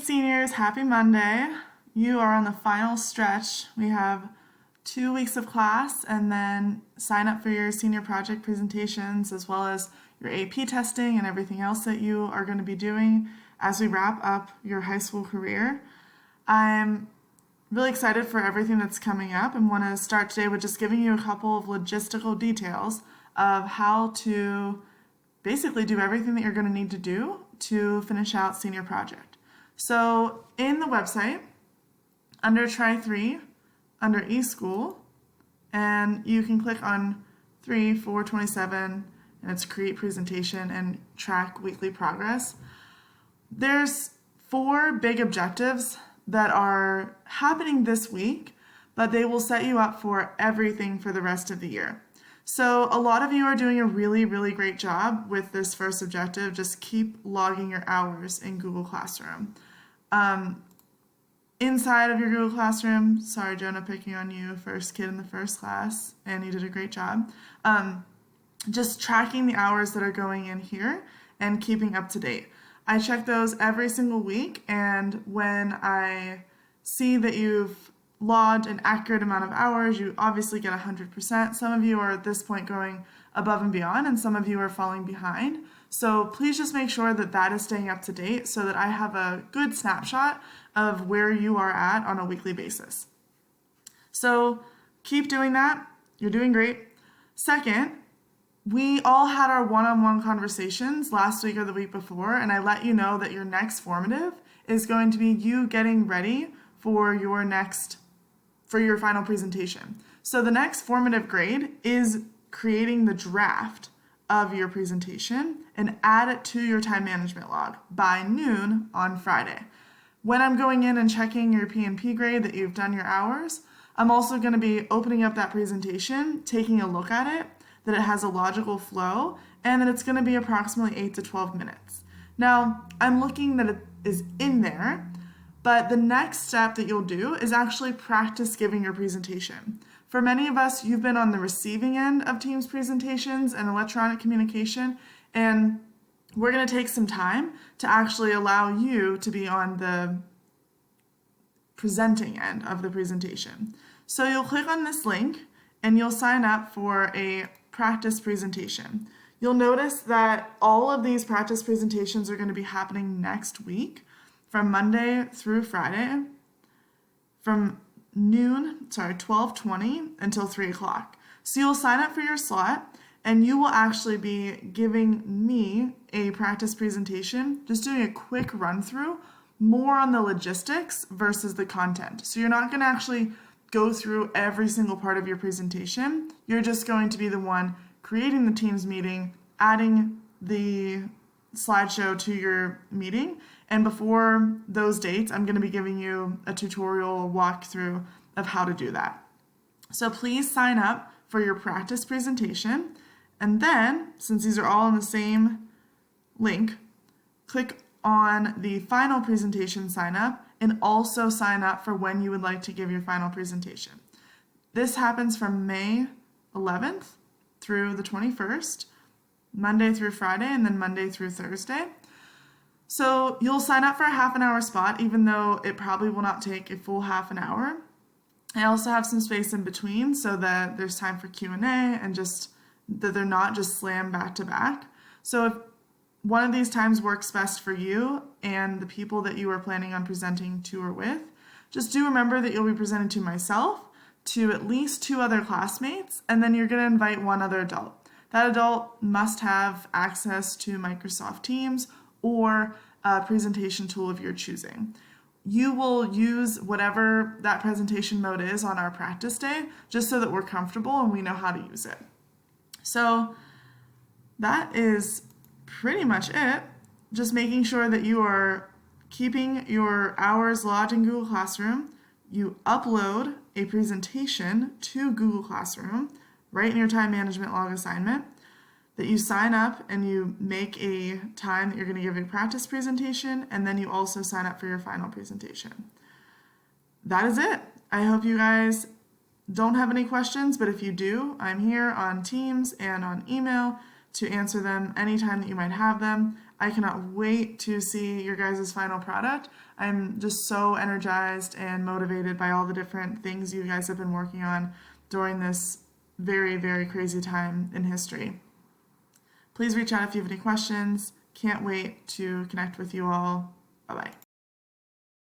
seniors, happy Monday. You are on the final stretch. We have 2 weeks of class and then sign up for your senior project presentations as well as your AP testing and everything else that you are going to be doing as we wrap up your high school career. I'm really excited for everything that's coming up and want to start today with just giving you a couple of logistical details of how to basically do everything that you're going to need to do to finish out senior project. So in the website, under Try 3, under eSchool, and you can click on 3/4/27 and it's create presentation and track weekly progress. There's 4 big objectives that are happening this week, but they will set you up for everything for the rest of the year. So a lot of you are doing a really, really great job with this first objective. Just keep logging your hours in Google Classroom. Inside of your Google Classroom, sorry Jonah, picking on you, first kid in the first class, and you did a great job. Just tracking the hours that are going in here and keeping up to date. I check those every single week, and when I see that you've logged an accurate amount of hours, you obviously get 100%. Some of you are at this point going above and beyond, and some of you are falling behind. So please just make sure that that is staying up to date so that I have a good snapshot of where you are at on a weekly basis. So keep doing that. You're doing great. Second, we all had our one-on-one conversations last week or the week before, and I let you know that your next formative is going to be you getting ready for your final presentation. So the next formative grade is creating the draft of your presentation and add it to your time management log by noon on Friday. When I'm going in and checking your P&P grade that you've done your hours, I'm also going to be opening up that presentation, taking a look at it, that it has a logical flow, and that it's going to be approximately 8 to 12 minutes. Now, I'm looking that it is in there, but the next step that you'll do is actually practice giving your presentation. For many of us, you've been on the receiving end of Teams presentations and electronic communication, and we're going to take some time to actually allow you to be on the presenting end of the presentation. So you'll click on this link and you'll sign up for a practice presentation. You'll notice that all of these practice presentations are going to be happening next week from Monday through Friday from 12:20 until 3 o'clock. So you'll sign up for your slot and you will actually be giving me a practice presentation, just doing a quick run through, more on the logistics versus the content. So you're not going to actually go through every single part of your presentation. You're just going to be the one creating the Teams meeting, adding the slideshow to your meeting, and before those dates, I'm going to be giving you a tutorial walkthrough of how to do that. So please sign up for your practice presentation, and then, since these are all in the same link, click on the final presentation sign up and also sign up for when you would like to give your final presentation. This happens from May 11th through the 21st, Monday through Friday, and then Monday through Thursday. So you'll sign up for a half an hour spot, even though it probably will not take a full half an hour. I also have some space in between so that there's time for Q&A and just that they're not just slammed back to back. So if one of these times works best for you and the people that you are planning on presenting to or with, just do remember that you'll be presenting to myself, to at least 2 other classmates, and then you're going to invite 1 other adult. That adult must have access to Microsoft Teams or a presentation tool of your choosing. You will use whatever that presentation mode is on our practice day, just so that we're comfortable and we know how to use it. So that is pretty much it. Just making sure that you are keeping your hours logged in Google Classroom. You upload a presentation to Google Classroom right in your time management log assignment, that you sign up and you make a time that you're going to give a practice presentation, and then you also sign up for your final presentation. That is it. I hope you guys don't have any questions, but if you do, I'm here on Teams and on email to answer them anytime that you might have them. I cannot wait to see your guys' final product. I'm just so energized and motivated by all the different things you guys have been working on during this very, very crazy time in history. Please reach out if you have any questions. Can't wait to connect with you all. Bye-bye.